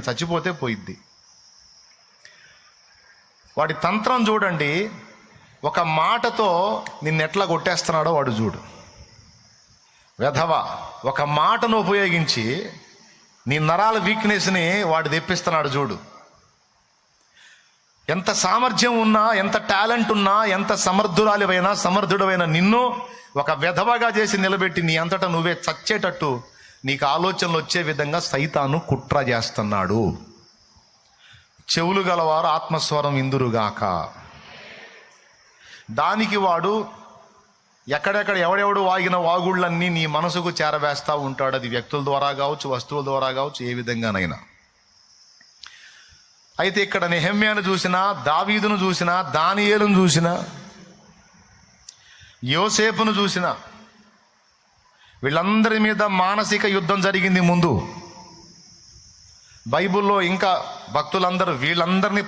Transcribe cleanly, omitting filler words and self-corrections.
చచ్చిపోతే పోయిద్ది. వాడి తంత్రం చూడండి. ఒక మాటతో నిన్నెట్లా కొట్టేస్తున్నాడో వాడు చూడు. వెధవ ఒక మాటను ఉపయోగించి నీ నరాల వీక్నెస్ని వాడు తెప్పిస్తున్నాడు చూడు. ఎంత సామర్థ్యం ఉన్నా, ఎంత టాలెంట్ ఉన్నా, ఎంత సమర్థుడైన నిన్ను ఒక వెధవగా చేసి నిలబెట్టి నీ అంతటా నువ్వే చచ్చేటట్టు నీకు ఆలోచనలు వచ్చే విధంగా సైతాను కుట్ర చేస్తున్నాడు. చెవులు గలవారు ఆత్మస్వరం ఇందురుగాక. దానికి వాడు ఎక్కడెక్కడ ఎవడెవడు వాగిన వాగుళ్ళన్నీ నీ మనసుకు చేరవేస్తూ ఉంటాడు. అది వ్యక్తుల ద్వారా కావచ్చు, వస్తువుల ద్వారా కావచ్చు, ఏ విధంగానైనా. అయితే ఇక్కడ నెహెమ్యాను చూసినా, దావీదును చూసినా, దానియేలును చూసినా, యోసేపును చూసినా, వీళ్ళందరి మీద మానసిక యుద్ధం జరిగింది ముందు. బైబిల్లో ఇంకా భక్తులందరూ వీళ్ళందరినీ